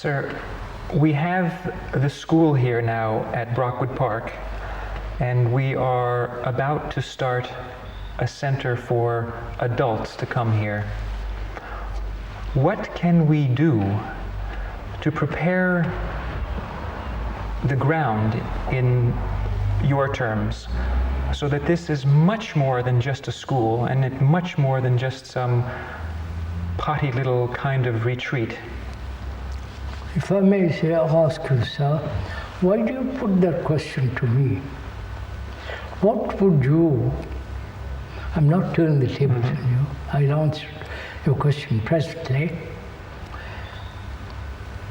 Sir, we have the school here now at Brockwood Park, and we are about to start a center for adults to come here. What can we do to prepare the ground in your terms so that this is much more than just a school and it much more than just some potty little kind of retreat? If I may say, ask you, sir, why do you put that question to me? What would you, I'm not turning the tables on you, I'll answer your question presently.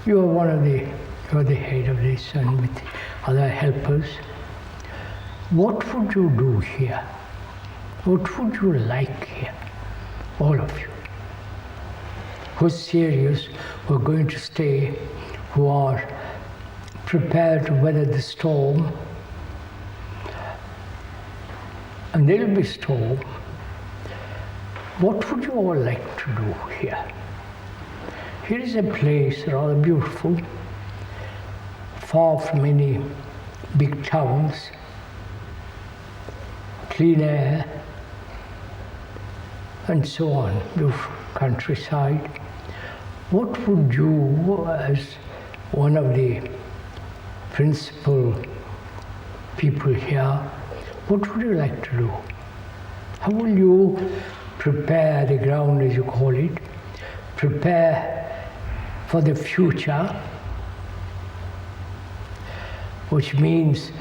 You are you're the head of this and with other helpers. What would you do here? What would you like here? All of you. Who's serious, who are going to stay, who are prepared to weather the storm. And there will be storm. What would you all like to do here? Here is a place rather beautiful, far from any big towns, clean air, and so on, beautiful countryside. What would you, as one of the principal people here, what would you like to do? How will you prepare the ground, as you call it, prepare for the future, which means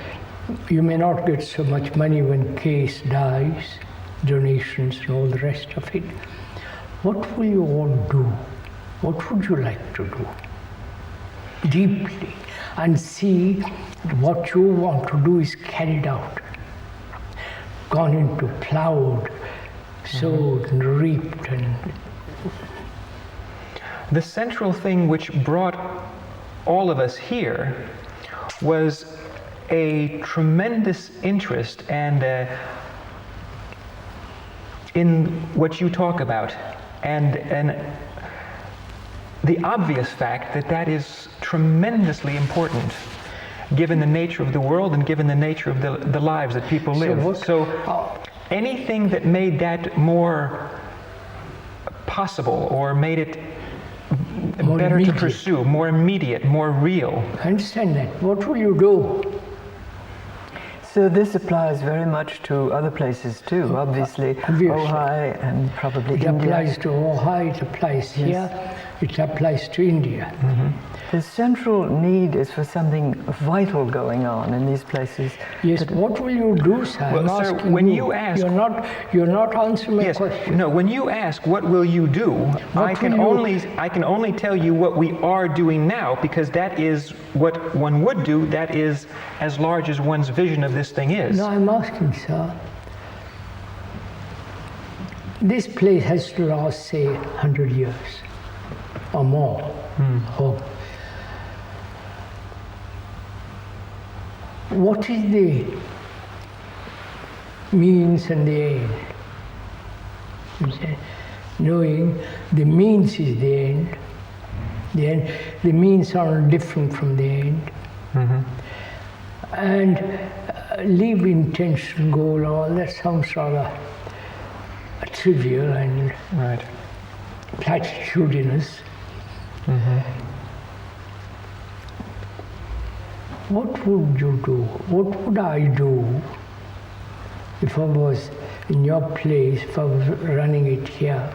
you may not get so much money when case dies, donations and all the rest of it. What will you all do? What would you like to do? Deeply, and see what you want to do is carried out. Gone into plowed, sowed and reaped. And the central thing which brought all of us here was a tremendous interest and in what you talk about, and the obvious fact that that is tremendously important given the nature of the world and given the nature of the lives that people live. So anything that made that more possible or made it more better immediate. To pursue, more immediate, more real. I understand that. What will you do? So this applies very much to other places too, obviously. Ojai and probably It India. applies to Ojai, it applies here, it applies to India. The central need is for something vital going on in these places. Yes, what will you do, sir? Well, I'm sir, asking when you. you ask... You're not answering my Yes, question. no, when you ask what will you do, I can only tell you what we are doing now, because that is what one would do. That is as large as one's vision of this thing is. No, I'm asking, sir. This place has to last, say, 100 years or more. What is the means and the end? Knowing the means is the end. The means are different from the end. And leave intention, goal, all that sounds rather trivial and platitudinous. What would you do? What would I do if I was in your place, if I was running it here,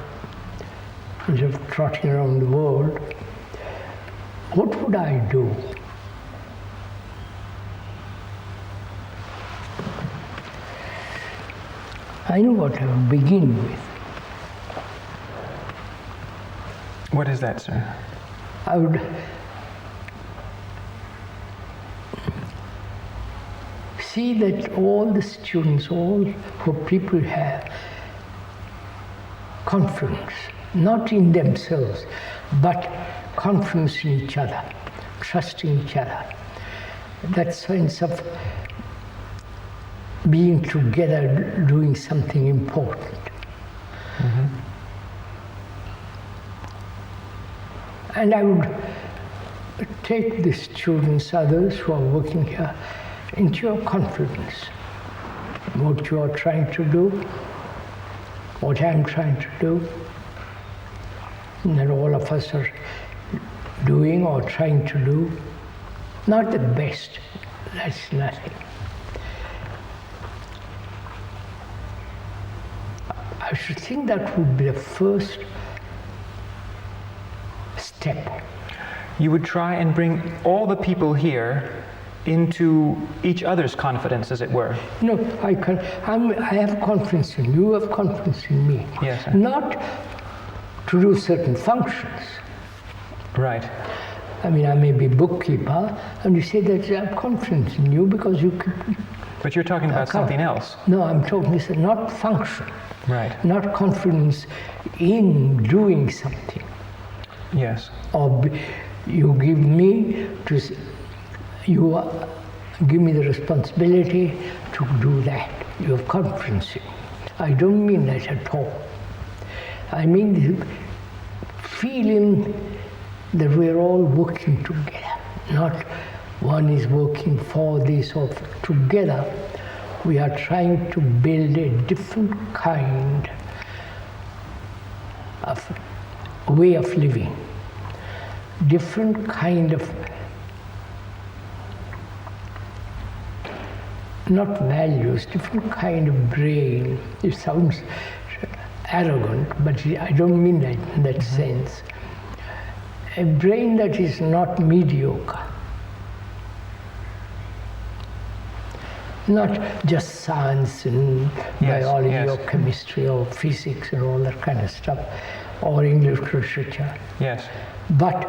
instead of trotting around the world? What would I do? I know what I would begin with. What is that, sir? I would see that all the students, all who people have confidence, not in themselves, but confidence in each other, trusting each other. That sense of being together, doing something important. And I would take the students, others who are working here, into your confidence. What you are trying to do, what I'm trying to do, and that all of us are doing or trying to do. Not the best, that's nothing. I should think that would be the first step. You would try and bring all the people here into each other's confidence, as it were. No, I have confidence in you, have confidence in me. Yes, sir. Not to do certain functions. Right. I mean, I may be bookkeeper, and you say that I have confidence in you because you can. But you're talking about something else. No, I'm talking not function. Right. Not confidence in doing something. Yes. Or you give me the responsibility to do that. You have confidence in. I don't mean that at all. I mean the feeling that we're all working together. Not one is working for this or together. We are trying to build a different kind of way of living, different kind of, not values, different kind of brain. It sounds arrogant, but I don't mean that in that sense. A brain that is not mediocre. Not just science and biology or chemistry or physics and all that kind of stuff, or English literature. Yes. But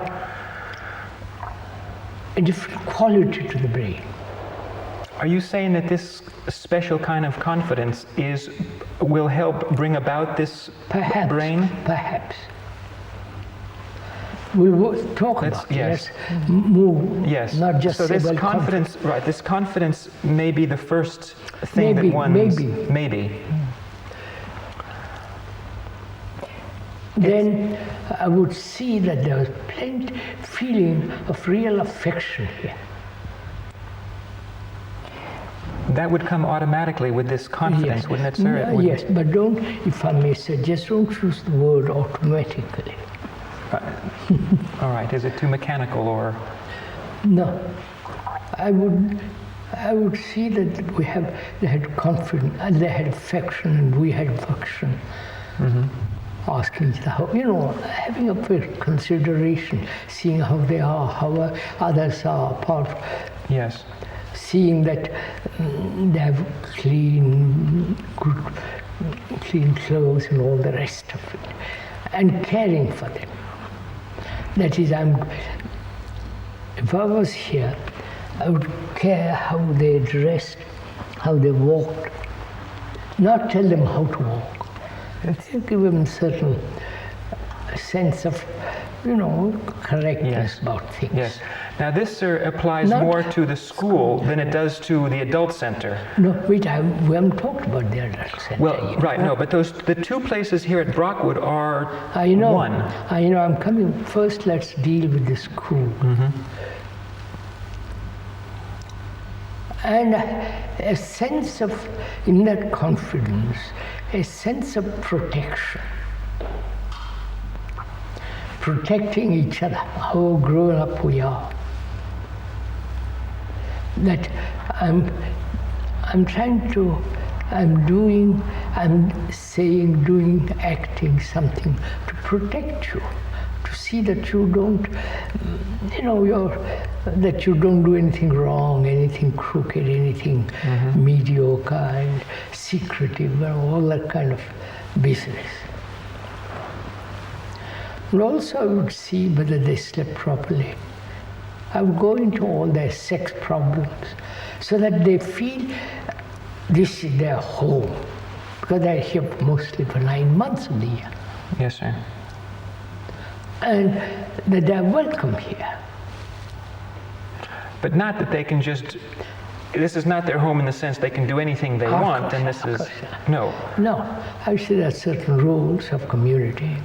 a different quality to the brain. Are you saying that this special kind of confidence will help bring about this brain? Perhaps. We'll talk about yes. Let's move. Yes. Not just so say, this confidence, right? This confidence may be the first thing that one maybe. Then I would see that there was plenty feeling of real affection here. That would come automatically with this confidence, wouldn't it, sir? Yes, but don't, if I may suggest, don't choose the word automatically. All right. Is it too mechanical or? No. I would see that they had confidence and they had affection and we had affection. Asking how, having a consideration, seeing how they are, how others are apart. Yes. Seeing that they have clean clothes and all the rest of it, and caring for them. That is, if I was here, I would care how they dressed, how they walked, not tell them how to walk. Give them a certain sense of, correctness about things. Yes. Now this, sir, applies more to the school than it does to the adult center. No, wait, we haven't talked about the adult center. Well, yet. Right, no, but the two places here at Brockwood are one. I'm coming. First, let's deal with the school. And a sense of, in that confidence, a sense of protection. Protecting each other, how grown up we are. That I'm saying, doing, acting something to protect you, to see that you don't, that you don't do anything wrong, anything crooked, anything mediocre and secretive, all that kind of business. And also I would see whether they slept properly. I would go into all their sex problems so that they feel this is their home. Because they're here mostly for 9 months of the year. Yes, sir. And that they're welcome here. But not that they can just, this is not their home in the sense they can do anything they want, and this is, no. No, I see there are certain rules of community.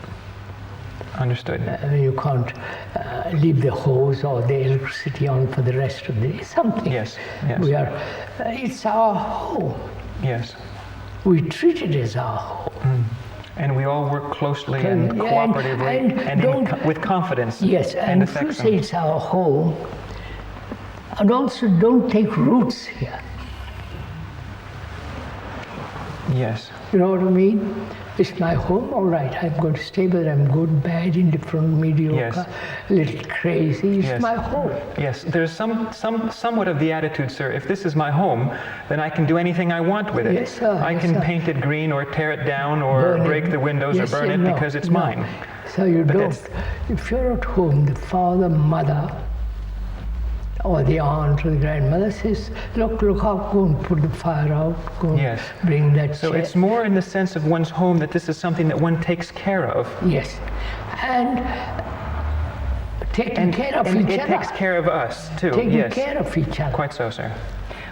Understood. You can't leave the hose or the electricity on for the rest of the day. Something. Yes. We are. It's our home. Yes. We treat it as our home. And we all work closely and cooperatively and with confidence. Yes, and if you say it's our home, and also don't take roots here. Yes. You know what I mean? It's my home, all right. I'm going to stay, but I'm good, bad, indifferent, mediocre, a little crazy. It's my home. Yes, there's somewhat of the attitude, sir. If this is my home, then I can do anything I want with it. Yes, sir. I can paint it green or tear it down or break the windows or burn it because it's mine. So you don't. If you're at home, the father, mother, or the aunt or the grandmother says, look out, go and put the fire out, go and bring that So chair. it's more in the sense of one's home that this is something that one takes care of. Yes. And taking care of each other. It takes care of us, too. Taking care of each other. Quite so, sir.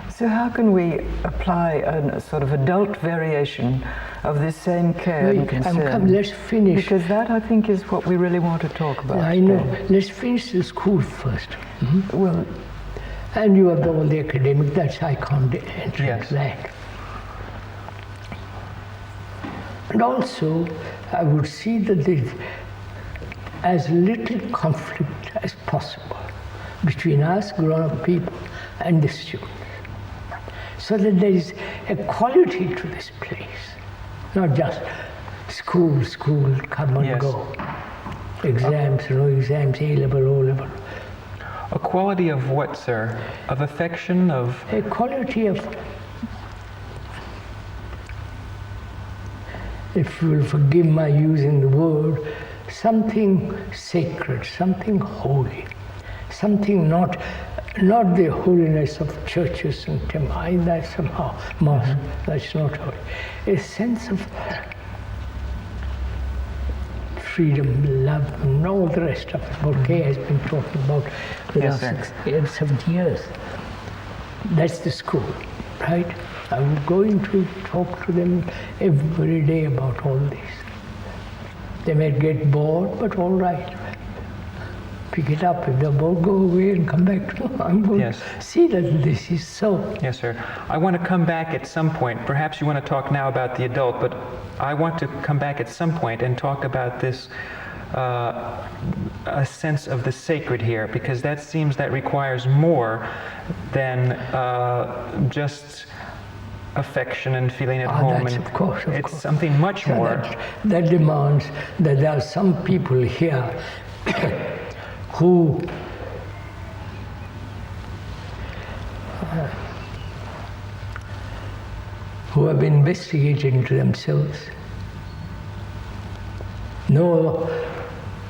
So how can we apply a sort of adult variation of this same care and concern? Let's finish. Because that, I think, is what we really want to talk about. I know. Let's finish the school first. Well, and you have all the academic, that's I can't enter into that. And also, I would see that there's as little conflict as possible between us grown-up people and the students, so that there is a quality to this place, not just school, come and go. Exams, no exams, A-level, O-level. A quality of what, sir? Of affection, of... A quality of, if you will forgive my using the word, something sacred, something holy, something not the holiness of churches and temples, that's somehow mosque, that's not holy. A sense of freedom, love, and all the rest of it. What Kay has been talking about for the last 70 years. That's the school, right? I'm going to talk to them every day about all this. They may get bored, but all right. Pick it up. If they're bored, go away and come back. I'm going to see that this is so. Yes, sir. I want to come back at some point. Perhaps you want to talk now about the adult, but I want to come back at some point and talk about this, a sense of the sacred here, because that seems that requires more than just affection and feeling at home. That's, and of course. It's something much more. That demands that there are some people here who have investigated into themselves, know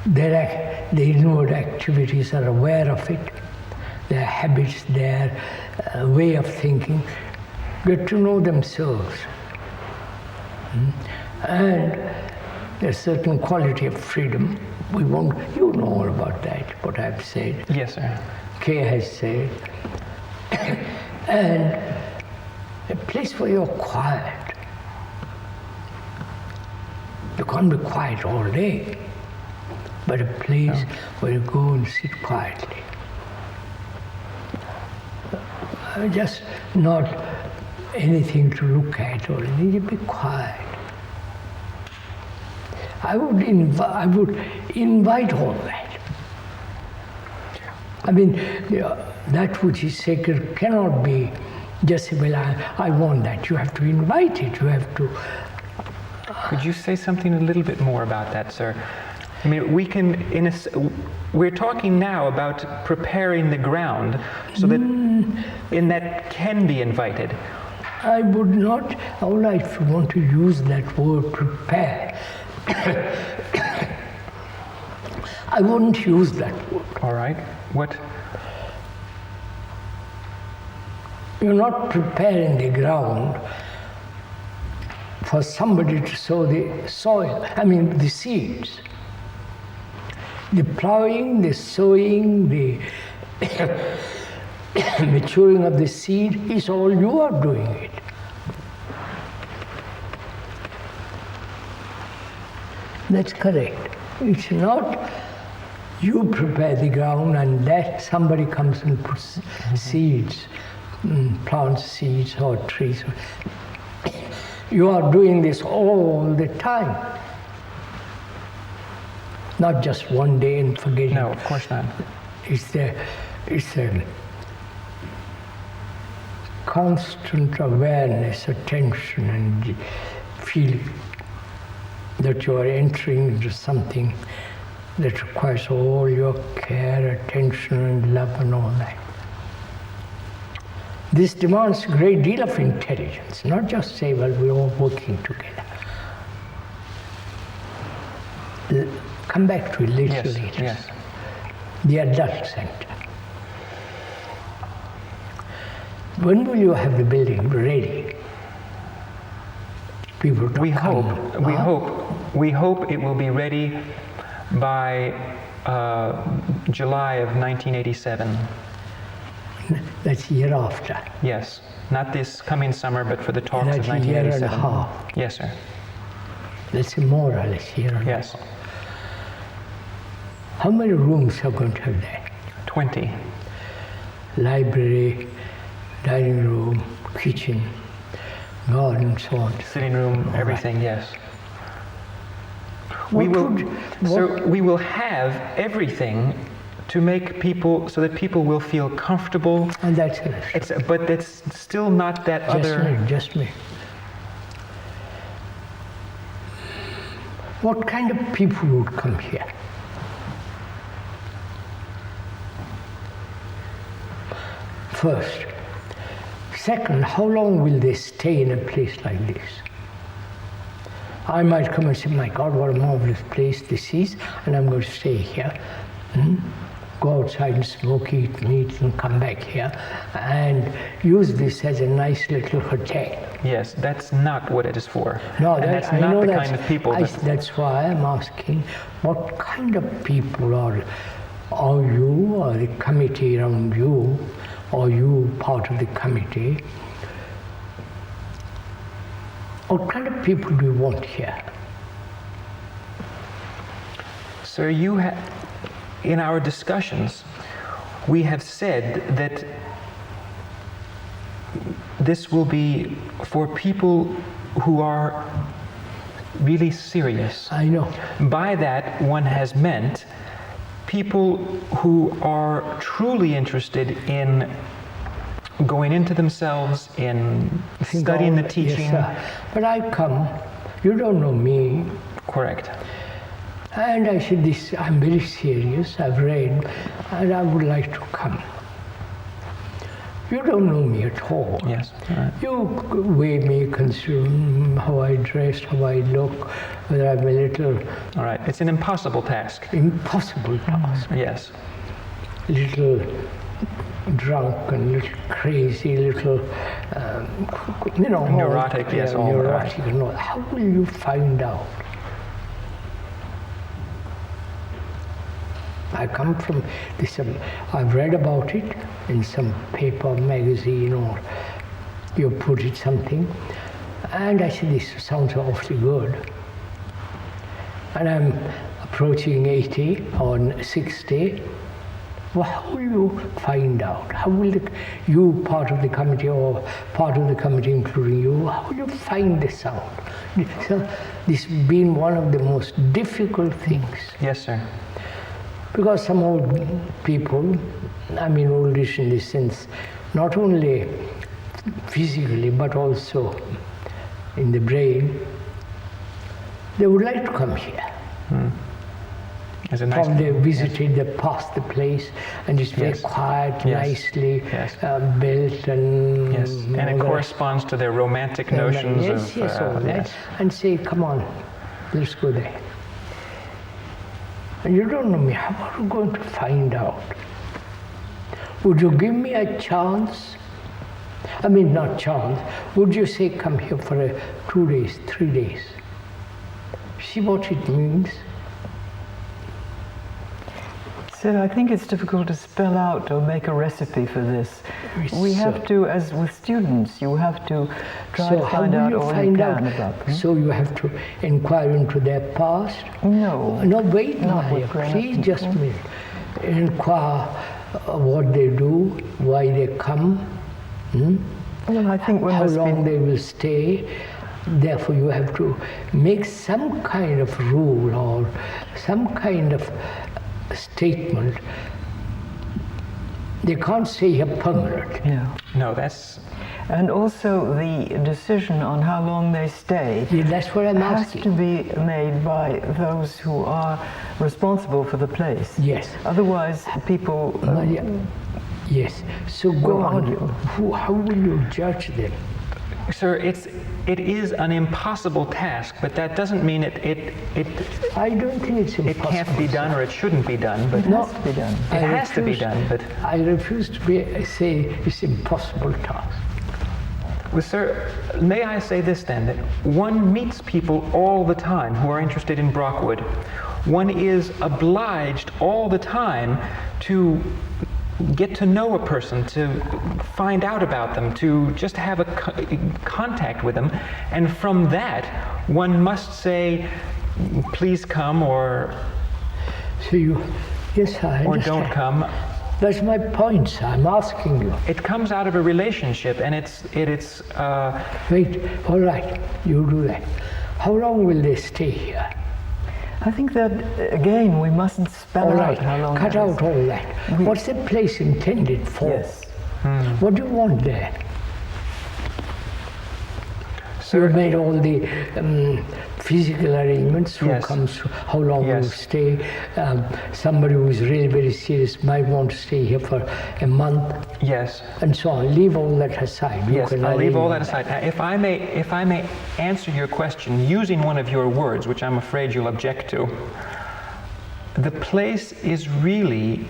their inward activities, are aware of it, their habits, their way of thinking, get to know themselves. And there's a certain quality of freedom. We won't, you know all about that, what I've said. Yes, sir. Kay has said. And a place where you're quiet. You can't be quiet all day, but a place where you go and sit quietly. Just not anything to look at or anything, you be quiet. I would invite all that. I mean, that which is sacred cannot be just say, well, I want that. You have to invite it. You have to. Could you say something a little bit more about that, sir? I mean, we can, we're talking now about preparing the ground so that that can be invited. I would not, all right, if you want to use that word, prepare. I wouldn't use that word. All right. What? You're not preparing the ground for somebody to sow the soil, the seeds. The plowing, the sowing, the maturing of the seed is all you are doing it. That's correct. It's not you prepare the ground and that somebody comes and puts seeds, plants seeds or trees. You are doing this all the time. Not just one day and forgetting. No, of course not. It's a constant awareness, attention, and feeling that you are entering into something that requires all your care, attention, and love, and all that. This demands a great deal of intelligence, not just say, well, we're all working together. Come back to it later. Yes. The adult center. When will you have the building ready? People to We come. hope it will be ready by July of 1987. That's a year after. Yes, not this coming summer, but for the talks of That's a year 1987. and a half. Yes, sir. That's more or less a year and a Yes. half. How many rooms are going to have there? 20. Library, dining room, kitchen, garden, so on. Sitting room, everything. Yes. What We will have everything to make people so that people will feel comfortable. And that's it. But that's still not that Just me. What kind of people would come here? First. Second, how long will they stay in a place like this? I might come and say, my God, what a marvelous place this is, and I'm going to stay here. Go outside and smoke, eat meat, and come back here, and use this as a nice little hotel. Yes, that's not what it is for. No, and that's not the kind of people. That's why I'm asking, what kind of people are you, or the committee around you, or you part of the committee? What kind of people do you want here? Sir, in our discussions, we have said that this will be for people who are really serious. I know. By that, one has meant people who are truly interested in going into themselves, in studying the teaching. Yes, sir. But I come, you don't know me. Correct. And I said, I'm very serious, I've read, and I would like to come. You don't know me at all. Yes. Right. You weigh me, consider how I dress, how I look, whether I'm a little... All right. It's an impossible task. Impossible task. Yes. Little drunk and little crazy, little, neurotic, yes, all neurotic. Right. How will you find out? I come from this, I've read about it in some paper, magazine, or you put it something, and I said, this sounds awfully good. And I'm approaching 80 or 60. Well, how will you find out? How will you, part of the committee, or part of the committee including you, how will you find this out? So this has been one of the most difficult things. Yes, sir. Because some old people, I mean oldish in the sense, not only physically but also in the brain, they would like to come here. Nice they visited, they passed the place, and it's very quiet, nicely built, and and it corresponds to their romantic notions of all that. And say, come on, let's go there. And you don't know me. How are you going to find out? Would you give me a chance? I mean, not chance. Would you say, come here for 2 days, 3 days? See what it means? So I think it's difficult to spell out or make a recipe for this. We have to, as with students, you have to try to find out all you can about them. So you have to inquire into their past? No. No, wait, Maya, please just a minute. Inquire what they do, why they come, Well, I think how long they will stay. Therefore, you have to make some kind of rule or some kind of statement. They can't stay here permanent. Yeah. No, that's... And also the decision on how long they stay That's what I'm has asking. to be made by those who are responsible for the place. Yes. Otherwise, people... Yes. So go on. How will you judge them? Sir, it is an impossible task, but that doesn't mean it I don't think it's impossible. it can't be done or it shouldn't be done, but It has to be done. it has to be done. But I refuse to say it's impossible task. well, sir, may I say this then, that one meets people all the time who are interested in Brockwood. One is obliged all the time to get to know a person, to find out about them, to just have a contact with them, and from that one must say, please come, or Yes, I understand. or don't come. That's my point, sir. I'm asking you. It comes out of a relationship, and it's Wait, all right, you do that. How long will they stay here? I think that, again, we mustn't spell All out right, how long cut it is. out all that. What's the place intended for? Yes. What do you want there? Sir, You made all the physical arrangements, who Yes. comes, how long will you Yes. stay. Somebody who is really very serious might want to stay here for a month, yes. and so on. Leave all that aside. You Yes, can I'll leave all that arrange aside. Now, if I may answer your question using one of your words, which I'm afraid you'll object to, the place is really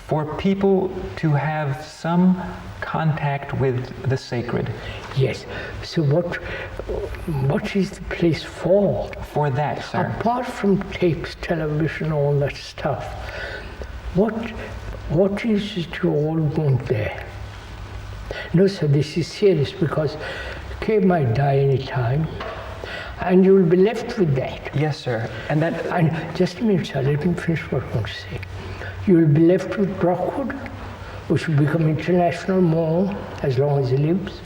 for people to have some contact with the sacred. Yes. So what is the place for? For that, sir. Apart from tapes, television, all that stuff, what is it you all want there? No, sir, this is serious because Kay might die any time, and you will be left with that. Yes, sir. And that. And just a minute, sir, let me finish what I want to say. You will be left with Brockwood, which will become international more as long as he lives,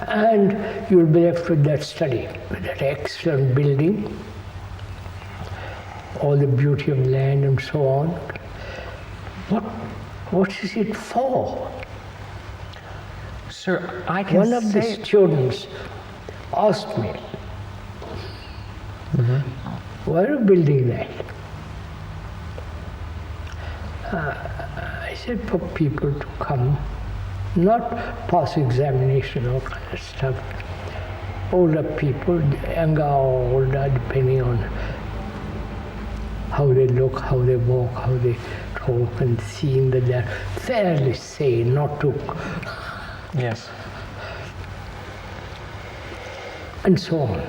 and you will be left with that study, with that excellent building, all the beauty of land and so on. What is it for? Sir, I can One of the say. students asked me, why are you building that? I said for people to come, not pass examination or kind of stuff. Older people, younger or older, depending on how they look, how they walk, how they talk, and seeing that they're fairly sane, not to, Yes. and so on.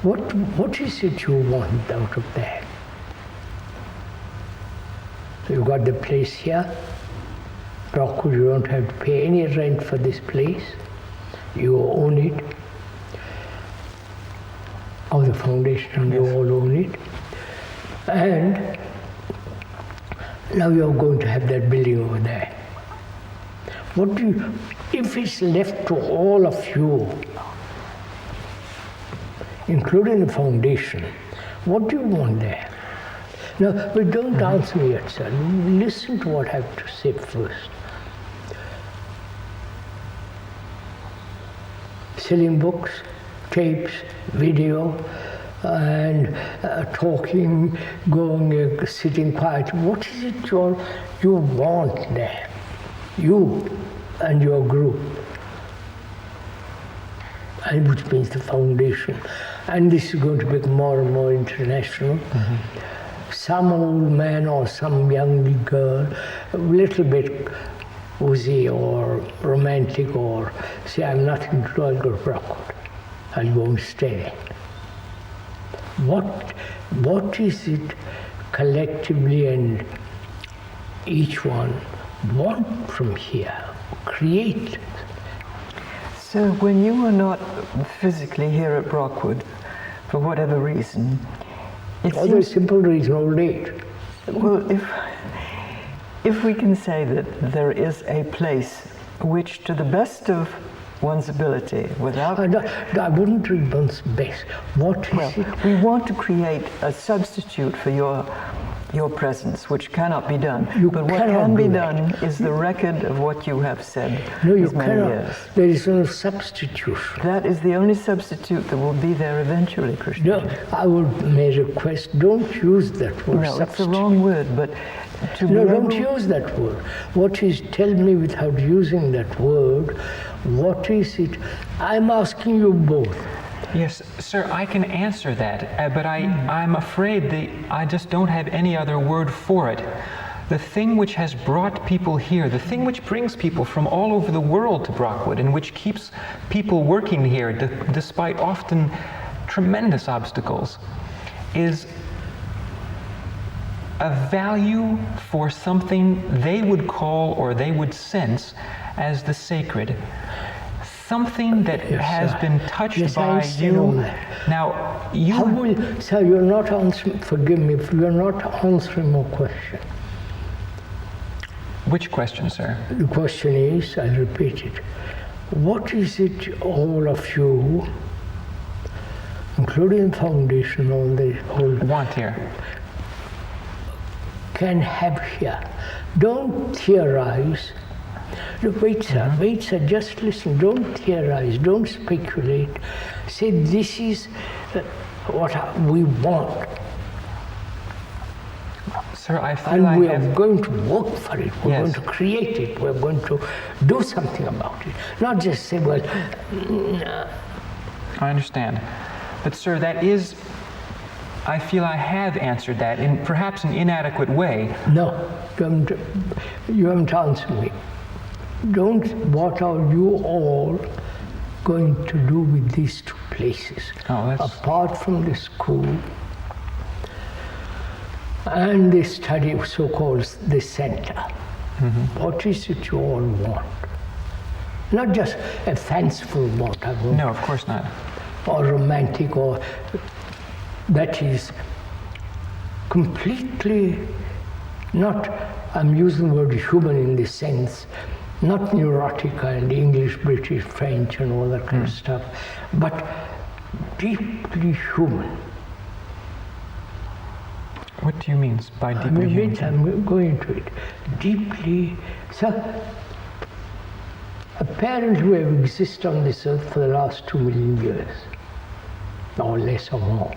What is it you want out of that? You got the place here. Brockwood, you don't have to pay any rent for this place. You own it. Or the foundation, you all own it. And now you're going to have that building over there. What do you, if it's left to all of you, including the foundation, what do you want there? No, but don't answer me yet, sir. Listen to what I have to say first. Selling books, tapes, video, and talking, going, sitting quiet. What is it you want there? You and your group, and which means the foundation. And this is going to become more and more international. Some old man or some young girl, a little bit woozy or romantic, or say, I'm nothing to do, I'll go to Brockwood. I'll go and stay there. What is it collectively and each one want from here, create. So when you are not physically here at Brockwood, for whatever reason, Other simple reason, old age. Well, if we can say that there is a place which, to the best of one's ability, without... I wouldn't read one's best. What is it? We want to create a substitute for your presence, which cannot be done. But what can be done is the record of what you have said these many years. There is no substitution. That is the only substitute that will be there eventually, Krishna. No, I would make a request, don't use that word, No, substitute. it's the wrong word, but to No, be don't able... use that word. What is, tell me without using that word, what is it? I'm asking you both. Yes, sir, I can answer that, but I'm afraid I just don't have any other word for it. The thing which has brought people here, the thing which brings people from all over the world to Brockwood, and which keeps people working here despite often tremendous obstacles, is a value for something they would call or they would sense as the sacred. Something that has been touched by you. Now, you... Sir, you're not answering, forgive me, you're not answering my question. Which question, sir? The question is, I'll repeat it. What is it all of you, including the foundation, all the whole... Want here. Can have here. Don't theorize. Look, wait, sir, just listen. Don't theorize, don't speculate. Say, this is what we want. Sir, I feel and we are going to work for it. We're going to create it. We're going to do something about it. Not just say, well... I understand. But, sir, that is... I feel I have answered that in perhaps an inadequate way. No, you haven't answered me. What are you all going to do with these two places? Apart from the school and the study, so-called the center. What is it you all want? Not just a fanciful want, I want. No, of course not. Or romantic, or that is completely not, I'm using the word human in this sense, not neurotic and English, British, French and all that kind of stuff, but deeply human. What do you mean by deeply human? I'm going to it. Deeply, so apparently we have existed on this earth for the last 2 million years, or less or more.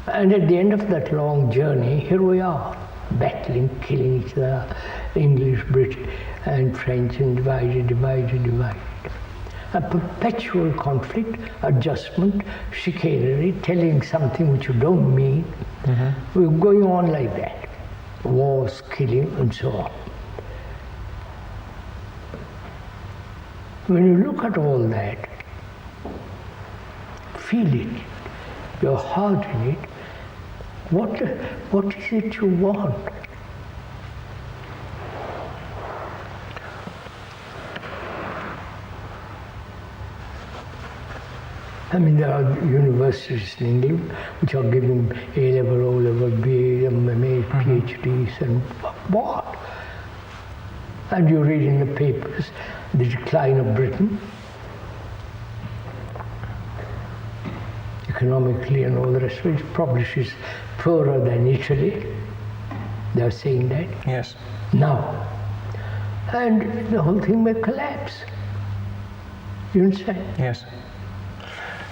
And at the end of that long journey, here we are, battling, killing each other, English, British, and French, and divided. A perpetual conflict, adjustment, chicanery, telling something which you don't mean. We're going on like that. Wars, killing, and so on. When you look at all that, feel it, your heart in it, what is it you want? I mean, there are universities in England which are giving A-level, O-level, BA, MA, PhDs, and what? And you read in the papers the decline of Britain, economically and all the rest of it. Probably she's poorer than Italy. They're saying that. Yes. Now. And the whole thing may collapse. You understand? Yes.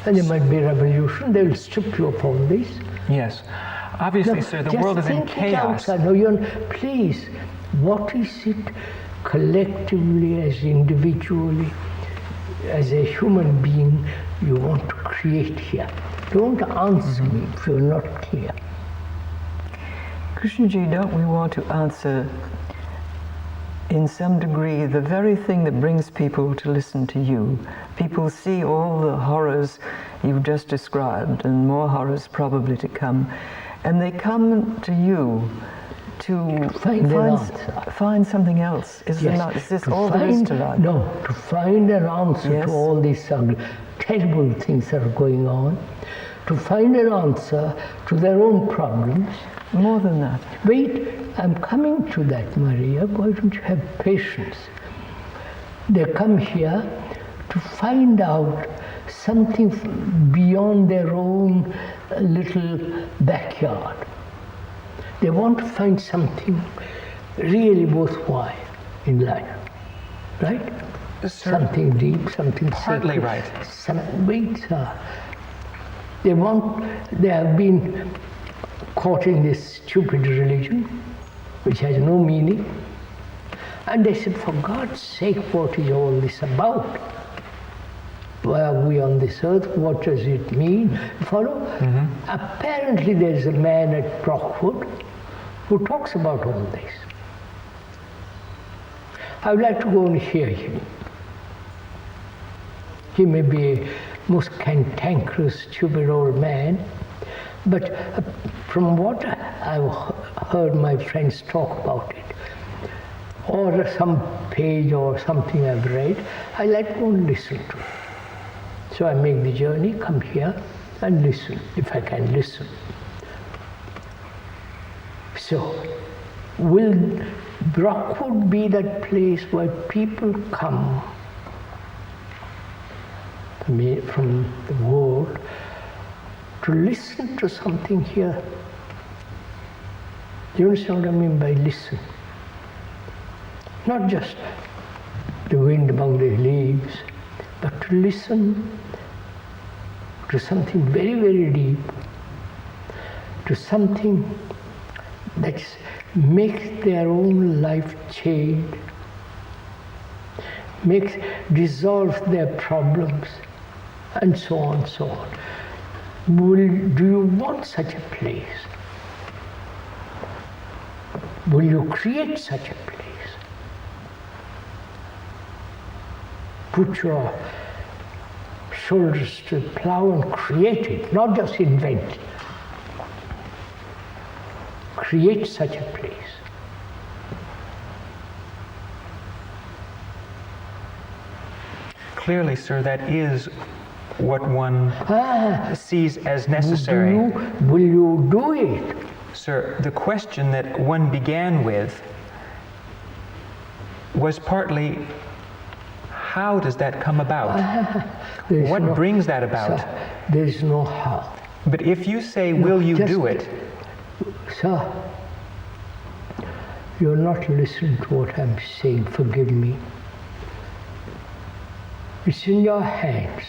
And there might be a revolution. They will strip you of all this. Yes. Obviously, sir, the world is in chaos. Please, what is it collectively, as individually, as a human being, you want to create here? Don't answer me if you're not clear. Krishnaji, don't we want to answer in some degree the very thing that brings people to listen to you? People see all the horrors you've just described, and more horrors probably to come, and they come to you to find something else. Is this all there is to life? No, to find an answer to all these terrible things that are going on, to find an answer to their own problems. More than that. Wait, I'm coming to that, Maria. Why don't you have patience? They come here to find out something beyond their own little backyard. They want to find something really worthwhile in life, right? Sir, something deep, something partly sacred. Right. They have been caught in this stupid religion, which has no meaning. And they said, for God's sake, what is all this about? Why are we on this earth? What does it mean? Follow? Mm-hmm. Apparently there's a man at Brockwood who talks about all this. I would like to go and hear him. He may be a most cantankerous, stupid old man, but from what I've heard my friends talk about it, or some page or something I've read, I like to listen to it. So I make the journey, come here and listen, if I can listen. So, will Brockwood be that place where people come from the world to listen to something here? Do you understand what I mean by listen? Not just the wind among the leaves, but to listen to something very, very deep, to something that makes their own life change, dissolves their problems, and so on, so on. Do you want such a place? Will you create such a place? Put your shoulders to the plow and create it, not just invent it. Create such a place. Clearly, sir, that is what one sees as necessary. Will you do it? Sir, the question that one began with was partly, how does that come about? What brings that about? Sir, there's no how. But if you say, will you do it? Sir, you're not listening to what I'm saying, forgive me. It's in your hands.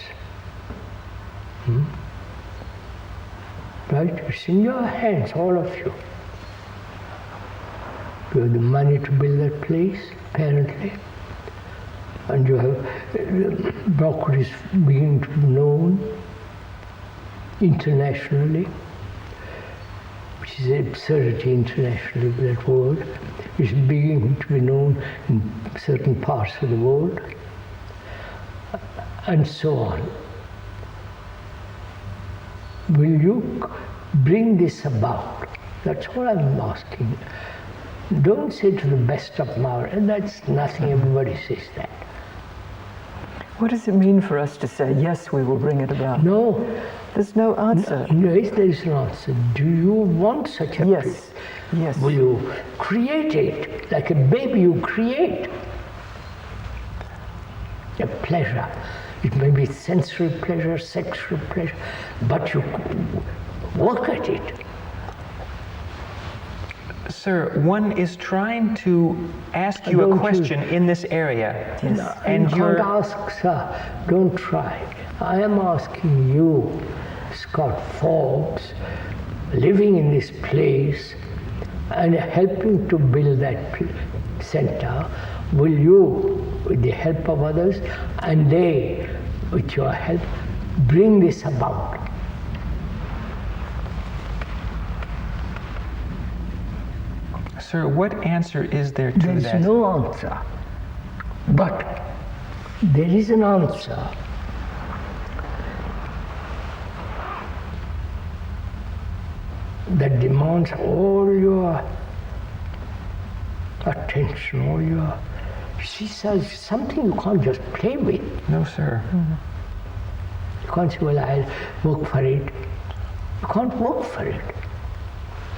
Right? It's in your hands, all of you. You have the money to build that place, apparently. And you have, Brockwood is beginning to be known internationally, which is an absurdity internationally, that word. It's beginning to be known in certain parts of the world, and so on. Will you bring this about? That's what I'm asking. Don't say to the best of my, and that's nothing, everybody says that. What does it mean for us to say, yes, we will bring it about? No. There's no answer. No, yes, there is an answer. Do you want such a place? Yes. Will you create it? Like a baby you create. A pleasure. It may be sensory pleasure, sexual pleasure, but you work at it. Sir, one is trying to ask you a question in this area. Yes. And you can't ask, sir, don't try. I am asking you, Scott Forbes, living in this place and helping to build that center, will you, with the help of others, and they, with your help, bring this about? Sir, what answer is there to that? There is no answer. But there is an answer. that demands all your attention, all your... She says something you can't just play with. No, sir. You can't say, well, I'll work for it. You can't work for it.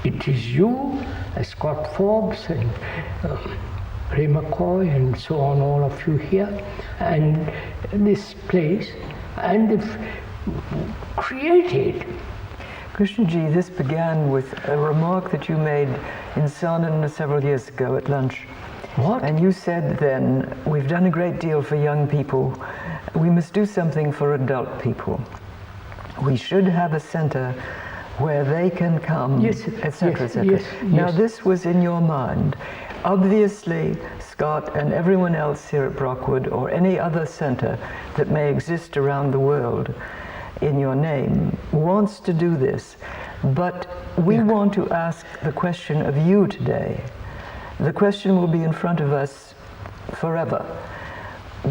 It is you, Scott Forbes and Ray McCoy and so on, all of you here, and this place, and if created. Krishnaji, this began with a remark that you made in Sanand several years ago at lunch. What? And you said then, we've done a great deal for young people. We must do something for adult people. We should have a center where they can come, yes, etc., yes, etc. yes, Now yes. this was in your mind. Obviously, Scott and everyone else here at Brockwood or any other center that may exist around the world in your name wants to do this. But we want to ask the question of you today. The question will be in front of us forever.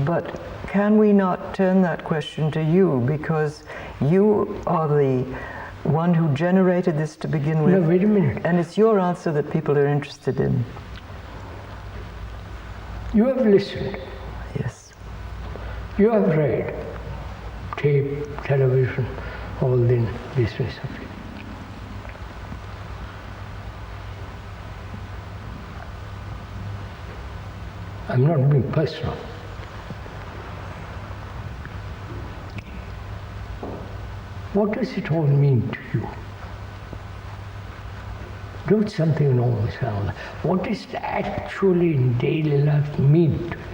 But can we not turn that question to you, because you are the one who generated this to begin with? No, wait a minute. And it's your answer that people are interested in. You have listened. Yes. You have read tape, television, all the business of it. I'm not being personal. What does it all mean to you? Not something normal sound. What does it actually in daily life mean to you?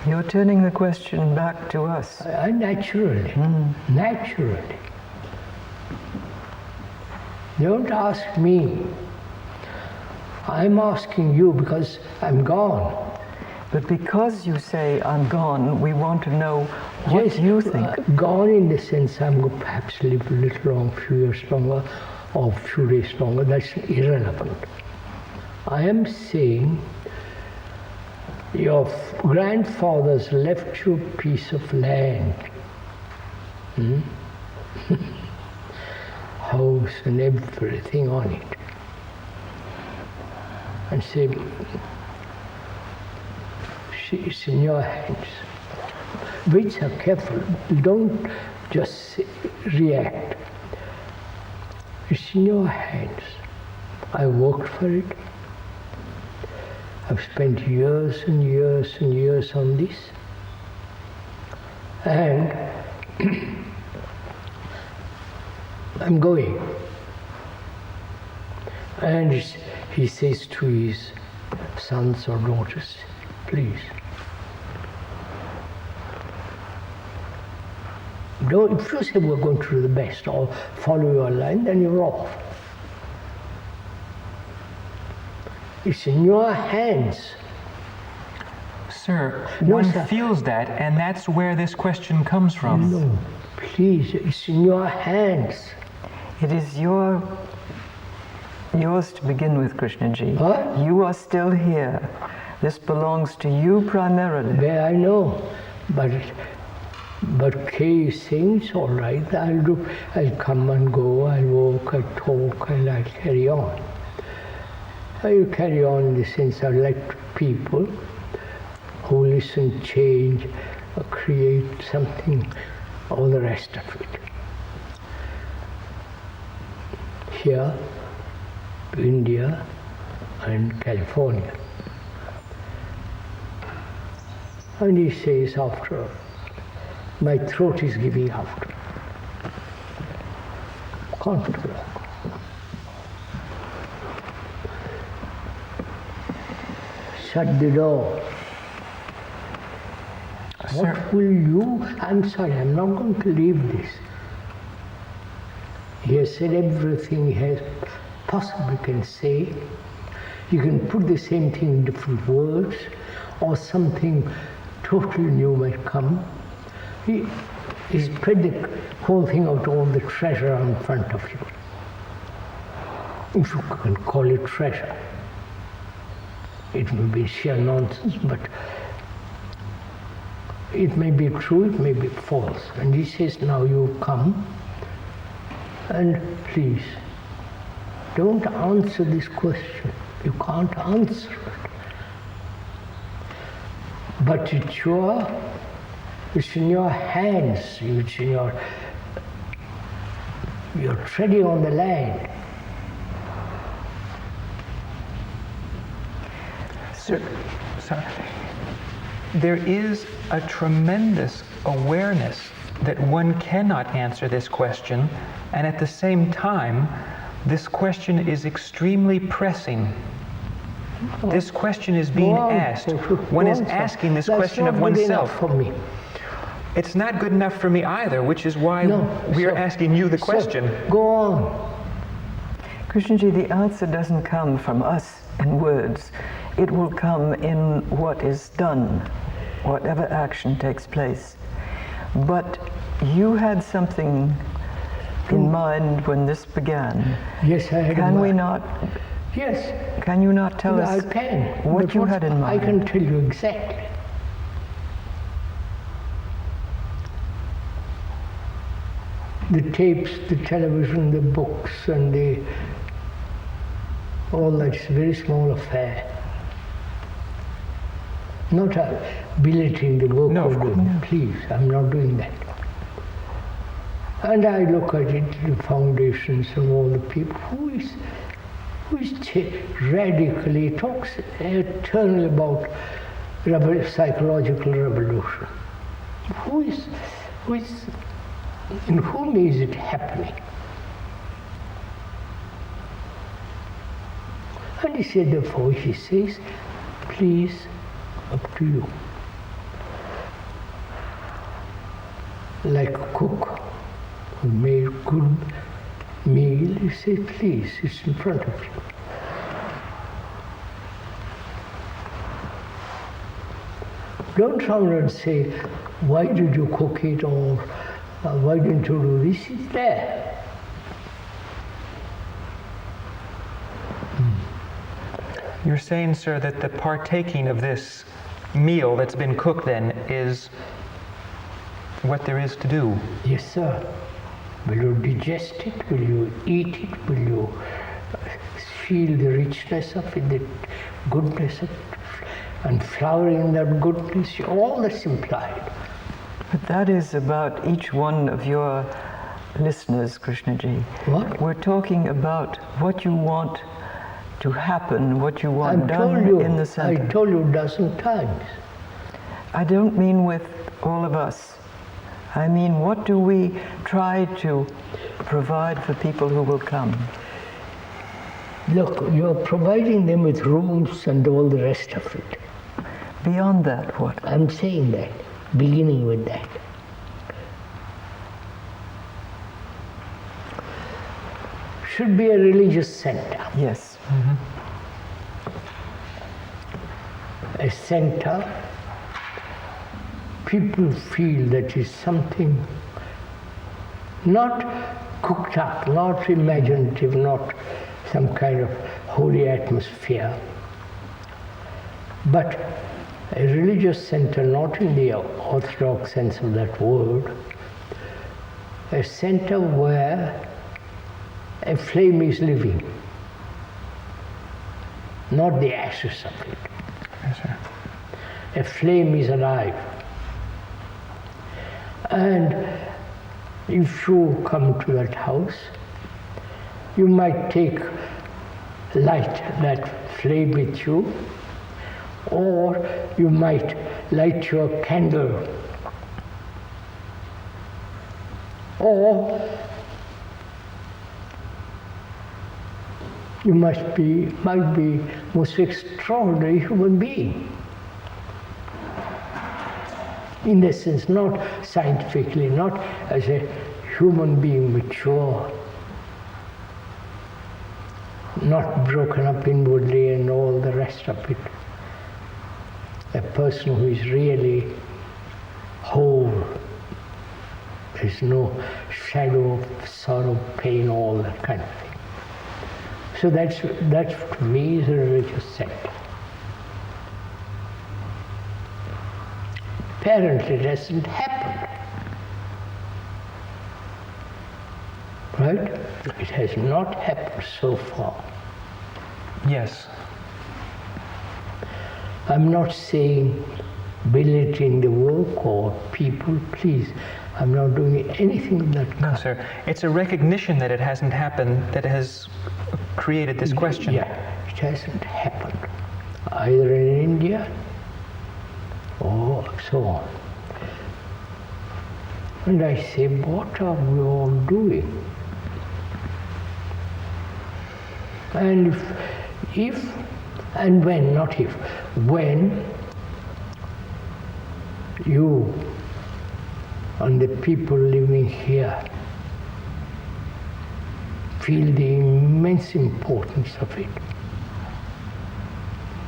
You're turning the question back to us. Naturally. Naturally. Don't ask me. I'm asking you because I'm gone. But because you say I'm gone, we want to know what you think. Gone in the sense I'm going to perhaps live a little long, few years longer, or a few days longer. That's irrelevant. I am saying your grandfathers left you a piece of land. House and everything on it. And say, it's in your hands. Be so careful, don't just react. It's in your hands. I worked for it. I've spent years and years and years on this. And I'm going. And he says to his sons or daughters, please, if you say we're going to do the best or follow your line, then you're off. It's in your hands. Sir, No, one sir. feels that, and that's where this question comes from. No, please, it's in your hands. It is yours to begin with, Krishnaji. What? You are still here. This belongs to you primarily. Yeah, I know, but Kay is saying it's all right. I'll come and go. I'll walk. I'll talk, and I'll carry on. I'll carry on in the sense I let people who listen change, create something, all the rest of it. Here, India, and California. And he says after, my throat is giving out. Can't talk. Shut the door. Sir. What will you? I'm sorry, I'm not going to leave this. He has said everything he has possibly can say. You can put the same thing in different words, or something totally new might come. He spread the whole thing out, all the treasure in front of you. If you can call it treasure. It may be sheer nonsense, but It may be true, it may be false. And he says, now you come and please, don't answer this question. You can't answer it. But it's in your hands, it's in you're treading on the land. So, there is a tremendous awareness that one cannot answer this question, and at the same time, this question is extremely pressing. This question is being asked. One is asking this question of oneself. For me. It's not good enough for me either, which is why we are asking you the question. Go on. Krishnaji, the answer doesn't come from us in words. It will come in what is done, whatever action takes place. But you had something in mind when this began. Yes, I had Can in we mind. not? Yes. Can you not tell us I can. what you had in mind? I can tell you exactly. The tapes, the television, the books, and all that's a very small affair. Not belittling the work of doing. Please, I'm not doing that. And I look at it, the foundations and all the people, who is radically talks eternally about psychological revolution. Who is, in whom is it happening? And he said, therefore, he says, please, up to you. Like a cook who made a good meal, he says, please, it's in front of you. Don't come and say, why did you cook it, or why didn't you do this? It's there. You're saying, sir, that the partaking of this meal that's been cooked then is what there is to do? Yes, sir. Will you digest it? Will you eat it? Will you feel the richness of it, the goodness of it, and flower in that goodness? All that's implied. But that is about each one of your listeners, Krishnaji. What? We're talking about what you want to happen, what you want I've done told you, in the center. I told you a dozen times. I don't mean with all of us. I mean, what do we try to provide for people who will come? Look, you're providing them with rooms and all the rest of it. Beyond that, what? I'm saying that, beginning with that. Should be a religious center. Yes. A center, people feel that is something not cooked up, not imaginative, not some kind of holy atmosphere, but a religious center, not in the orthodox sense of that word, a center where a flame is living, not the ashes of it. Yes, sir. A flame is alive. And if you come to that house, you might light that flame with you, or you might light your candle, or you might be most extraordinary human being. In the sense, not scientifically, not as a human being mature, not broken up inwardly and all the rest of it. A person who is really whole. There's no shadow of sorrow, pain, all that kind of thing. So that to me is a religious center. apparently it hasn't happened. Right? It has not happened so far. Yes. I'm not saying belittling the work or people, please. I'm not doing anything of that kind. No, sir. It's a recognition that it hasn't happened that has created this question. Yeah, it hasn't happened, either in India or so on. And I say, what are we all doing? And if and when, not if, when you and the people living here feel the immense importance of it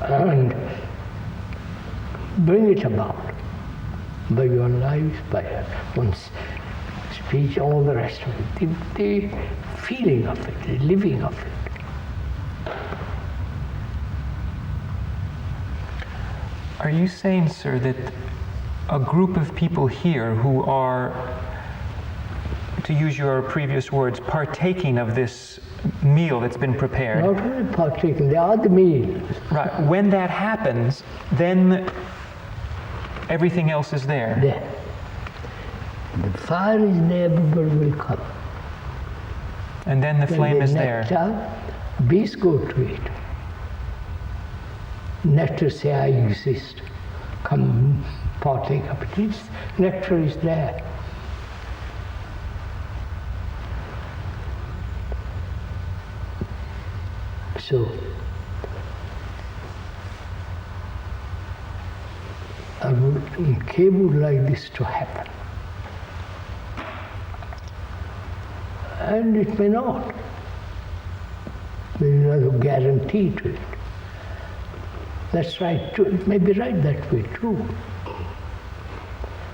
and bring it about by your lives, by one's speech, all the rest of it, the feeling of it, the living of it. Are you saying, sir, that a group of people here who are, to use your previous words, partaking of this meal that's been prepared? Not only partaking, they are the meal. Right. When that happens, then everything else is there. There. The fire is there, everybody will come. And then the flame is there. Nectar, bees go to it. Nectar say, I exist. Come partake of it. Nectar is there. So, I would like this to happen. And it may not. There is no guarantee to it. That's right too. It may be right that way too.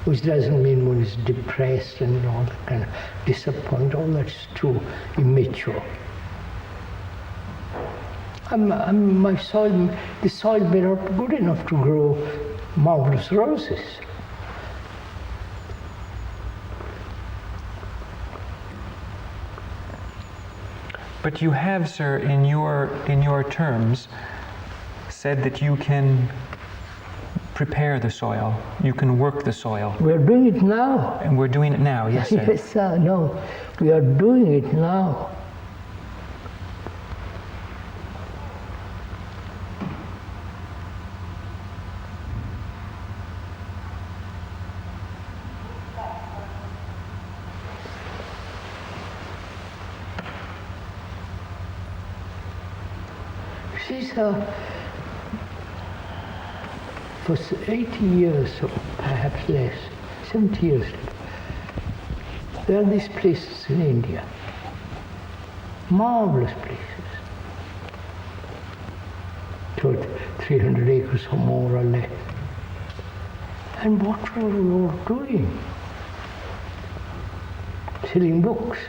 Which doesn't mean one is depressed and all that kind of disappointed. All that's too immature. The soil may not be good enough to grow marvelous roses. But you have, sir, in your terms, said that you can prepare the soil, you can work the soil. We're doing it now. And we're doing it now, yes, sir. Yes, sir, no. We are doing it now. See, sir, for 80 years, or perhaps less, 70 years, there are these places in India, marvelous places, 300 acres or more or less. And what were we all doing? Selling books.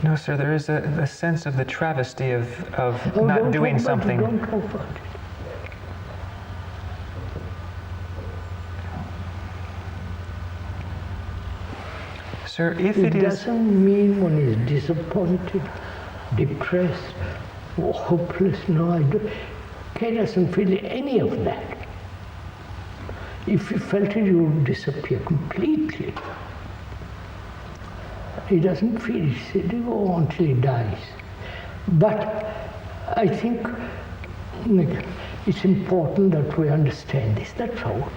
No, sir, there is a sense of the travesty of not doing something. Don't talk about it. Sir, if it is... doesn't mean one is disappointed, depressed, or hopeless. No, I don't. Kay doesn't feel any of that. If you felt it, you would disappear completely. He doesn't feel it. He'll go on until he dies. But I think it's important that we understand this. That's all.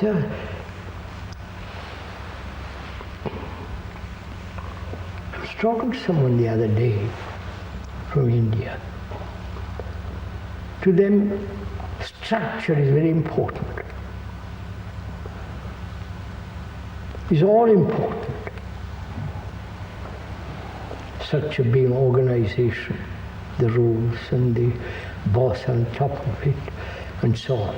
So, I was talking to someone the other day from India. To them, structure is very important. It's all important. Structure being organization, the rules and the boss on top of it, and so on.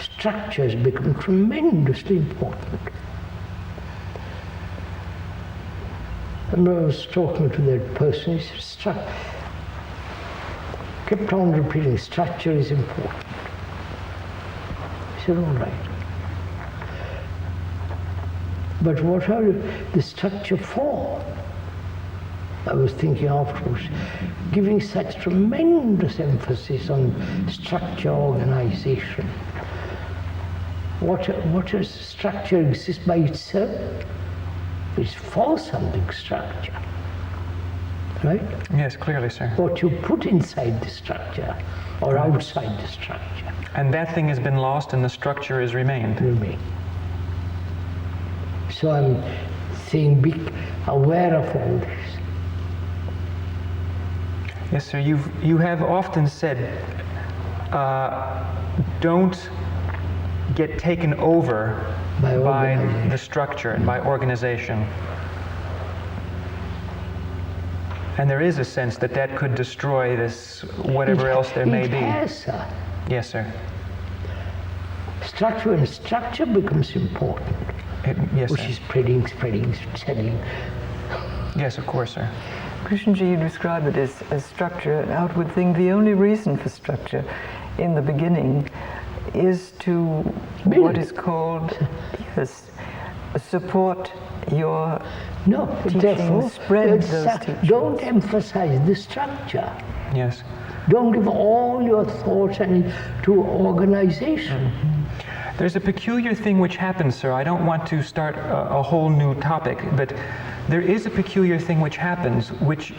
Structure has become tremendously important. And I was talking to that person, he said, kept on repeating, structure is important. I said, all right. But what are the structure for? I was thinking afterwards, giving such tremendous emphasis on structure, organization. What does structure exist by itself? It's for something, structure. Right? Yes, clearly, sir. What you put inside the structure or outside the structure. And that thing has been lost and the structure has remained. So I'm saying be aware of all this. Yes, sir. You have often said, don't get taken over by the structure and by organization. And there is a sense that that could destroy this, whatever else there may be. It has, sir. Yes, sir. Structure and structure becomes important. Yes, which sir. is spreading, settling. Yes, of course, sir. Krishnamurti, you describe it as structure, an outward thing. The only reason for structure in the beginning is to what is called, support your teachings, spread those teachings. Don't emphasize the structure. Yes. Don't give all your thoughts to organization. There's a peculiar thing which happens, sir. I don't want to start a whole new topic, but there is a peculiar thing which happens, which,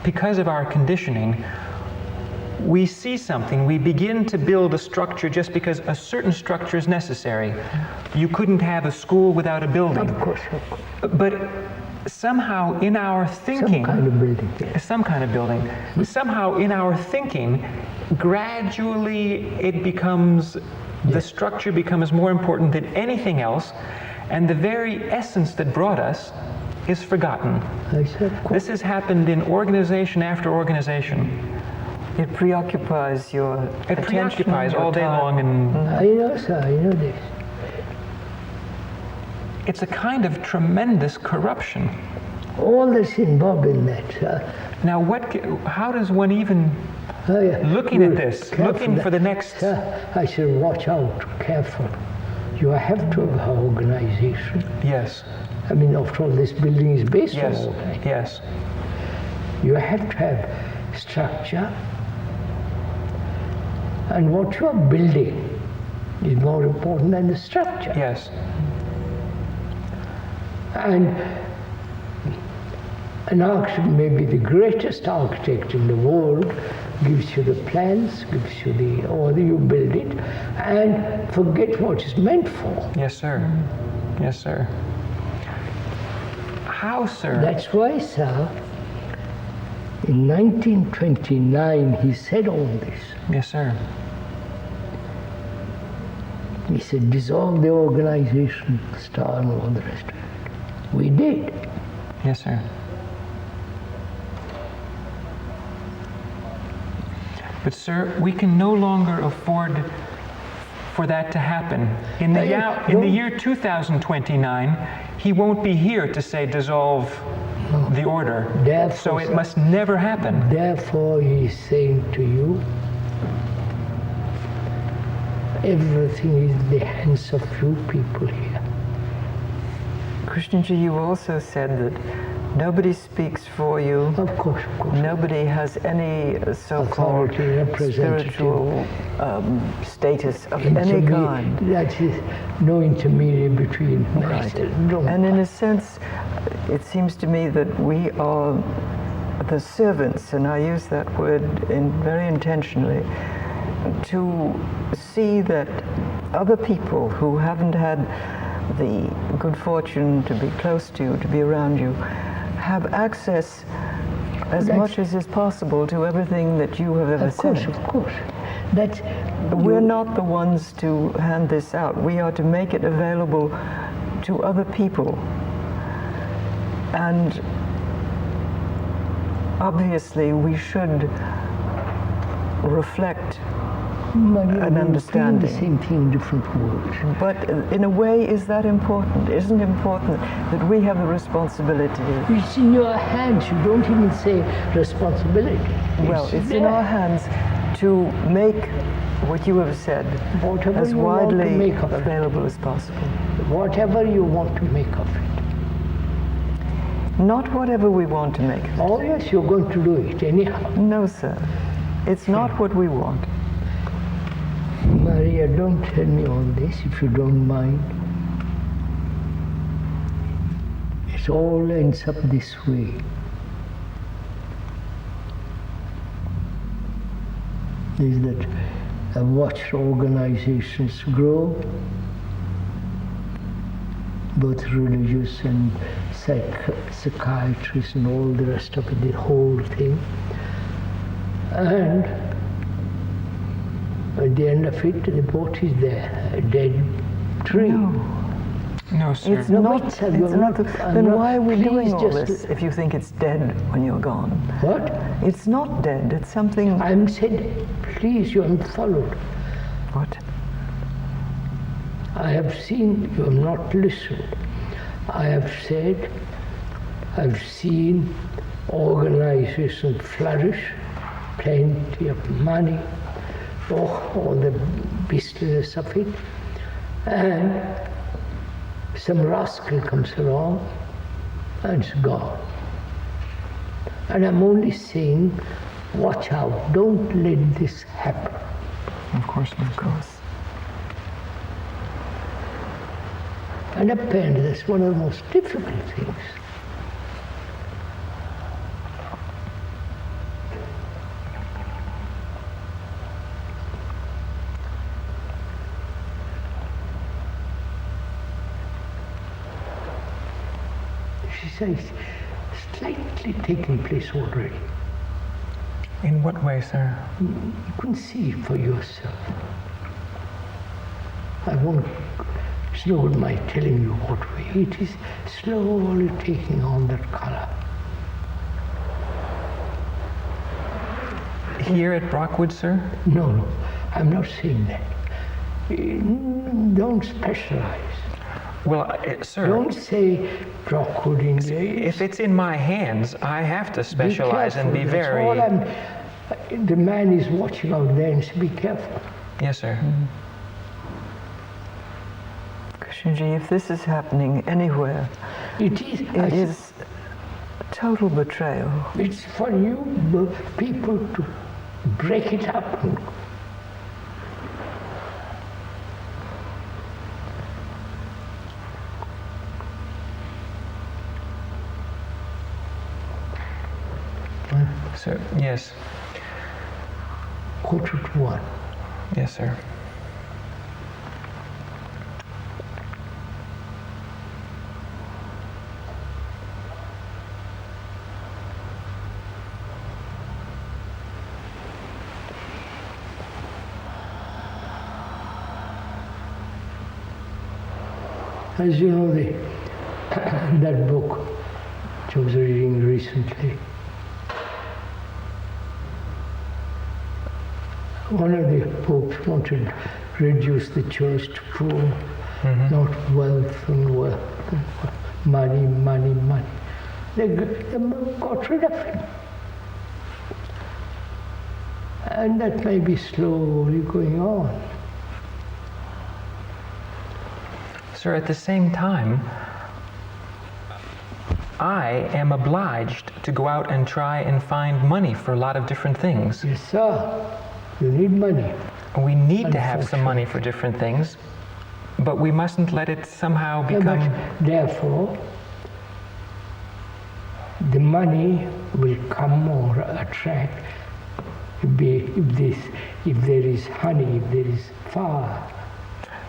because of our conditioning, we see something, we begin to build a structure just because a certain structure is necessary. You couldn't have a school without a building. Of course. But somehow in our thinking, some kind of building, yes. Some kind of building, somehow in our thinking, gradually it becomes, the structure becomes more important than anything else, and the very essence that brought us is forgotten. I said, this has happened in organization after organization. It preoccupies your attention. It preoccupies all day long. And I know, sir, I know this. It's a kind of tremendous corruption. All that's involved in that, sir. Now, how does one even, looking at this, looking for the next... Sir, I said, watch out, careful. You have to have an organization. Yes. I mean, after all, this building is based on organization. Yes. You have to have structure. And what you are building is more important than the structure. Yes. And an architect, maybe the greatest architect in the world, gives you the plans, gives you or you build it, and forget what it's meant for. Yes, sir. Yes, sir. How, sir? That's why, sir, in 1929, he said all this. Yes, sir. He said, dissolve the organization, star, and all the rest of it. We did. Yes, sir. But, sir, we can no longer afford for that to happen. In the year 2029, he won't be here to say dissolve the order. Therefore, so it must never happen. Therefore, he is saying to you, everything is in the hands of few people here. Krishnamurti, you also said that nobody speaks for you. Of course. Nobody has any so-called spiritual status of any kind. That is no intermediary between right. And in a sense, it seems to me that we are the servants, and I use that word very intentionally, to see that other people who haven't had the good fortune to be close to you, to be around you, have access as much as is possible to everything that you have ever said. Of course. We're not the ones to hand this out. We are to make it available to other people. And obviously we should reflect an understanding. The same thing in different words. But in a way, is that important? Isn't it important that we have the responsibility? It's in your hands. You don't even say responsibility. Well, it's in our hands to make what you have said Whatever as you want to widely make of it. available as possible. Whatever you want to make of it. Not whatever we want to make. Oh yes, you're going to do it anyhow. No, sir. It's not what we want. Maria, don't tell me all this if you don't mind. It all ends up this way. Is that I've watched organizations grow, both religious and psychiatrists and all the rest of it, the whole thing. And at the end of it, the boat is there, a dead tree. No, sir. It's not. Then why are we doing all just this if you think it's dead when you're gone? What? It's not dead. It's something. I'm said, please, you haven't followed. What? I have seen, you have not listened. I have said, I've seen organizations flourish, plenty of money, all the business of it, and some rascal comes along and it's gone. And I'm only saying, watch out, don't let this happen. Of course, of course. And apparently that's one of the most difficult things. She says, slightly taking place already. In what way, sir? You can see it for yourself. I won't, it's no good my telling you what way. It is slowly taking on that color. Here at Brockwood, sir? No, I'm not saying that. Don't specialize. Well, sir, Don't say Brockwood English. if it's in my hands, I have to specialize and be That's very... all the man is watching out there and say, be careful. Yes, sir. Krishnamurti, if this is happening anywhere, It is. it is total betrayal. It's for you people to break it up. Sir, yes. Quarter to one. Yes, sir. As you know, that book which I was reading recently, one of the popes wanted to reduce the church to poor, not wealth and wealth, money, money, money. They got rid of him. And that may be slowly going on. Sir, at the same time, I am obliged to go out and try and find money for a lot of different things. Yes, sir. You need money. We need to have some money for different things, but we mustn't let it somehow become... Therefore, the money will come or attract if there is honey, if there is fire.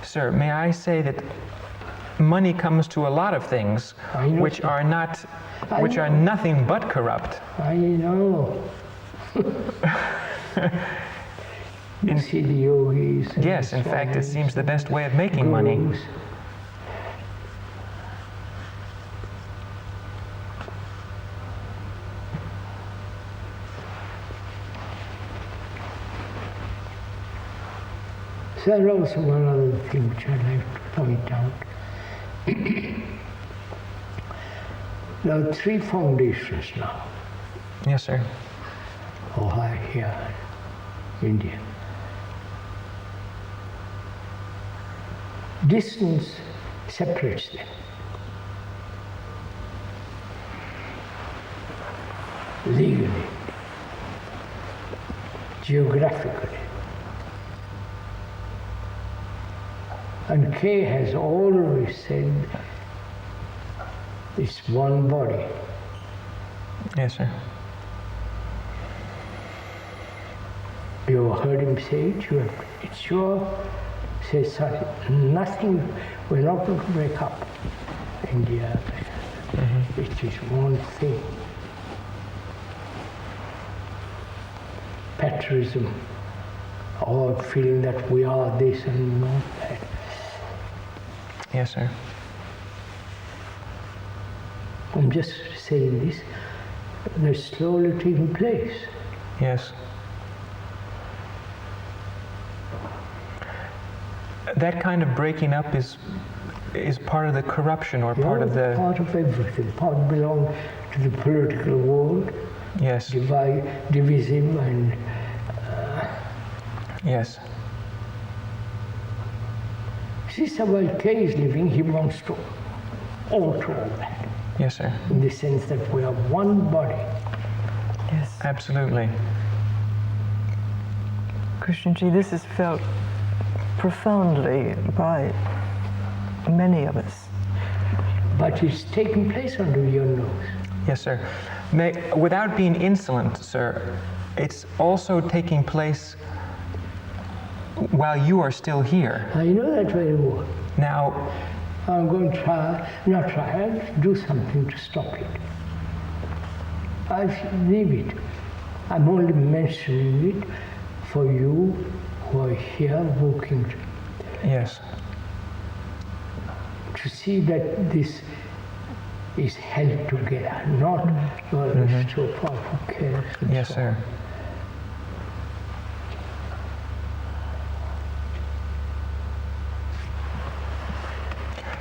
Sir, may I say that money comes to a lot of things which are nothing but corrupt. I know. You see the yogis. Yes, in fact, it seems the best way of making money. So there's also one other thing which I'd like to point out. There are 3 foundations now. Yes, sir. Ohio, here, India. Distance separates them. Legally, geographically. And Kay has always said it's one body. Yes, sir. You heard him say it, it's your, say sorry, nothing, we're not going to break up India. It is one thing. Patriotism, or feeling that we are this and not that. Yes, sir. I'm just saying this, they're slowly taking place. Yes. That kind of breaking up is part of the corruption, or part of the... Part of everything. Part belongs to the political world. Yes. Division and... Yes. See, so while Kay is living, he wants to alter all that. Yes, sir. In the sense that we are one body. Yes. Absolutely. Krishnamurti, this is felt profoundly by many of us. But it's taking place under your nose. Yes, sir. Without being insolent, sir, it's also taking place while you are still here. I know that very well. Now, I'm going to I'll do something to stop it. I'll leave it. I'm only mentioning it for you who are here working yes. to see that this is held together, not so far who cares. Yes, so sir.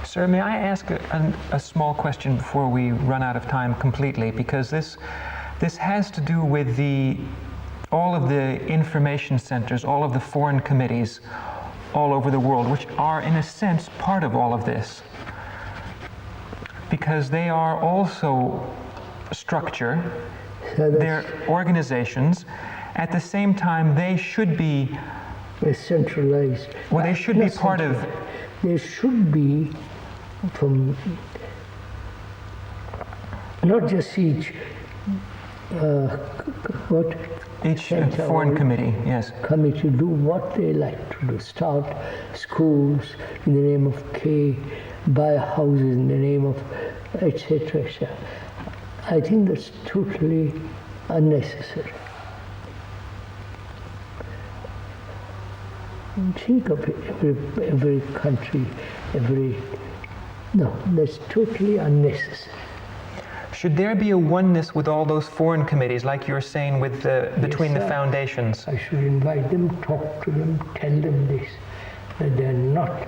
Sir, may I ask a small question before we run out of time completely? Because this has to do with all of the information centers, all of the foreign committees all over the world, which are in a sense part of all of this. Because they are also structure, they're organizations. At the same time, they should be centralized. Well, they should be part of... They should be from not just each foreign committee, yes. Committee do what they like to do. Start schools in the name of K, buy houses in the name of etc. etc. I think that's totally unnecessary. Think of it, every country, no, that's totally unnecessary. Should there be a oneness with all those foreign committees, like you're saying with between the foundations? I should invite them, talk to them, tell them this, that they're not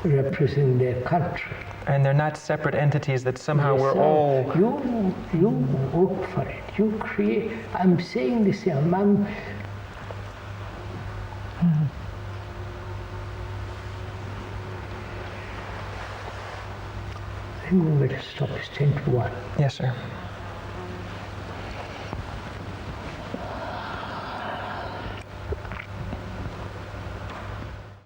representing their country. And they're not separate entities that somehow Yes, we're all... You work for it, you create, I'm saying this here, I think we better stop. It's 10 to 1. Yes, sir.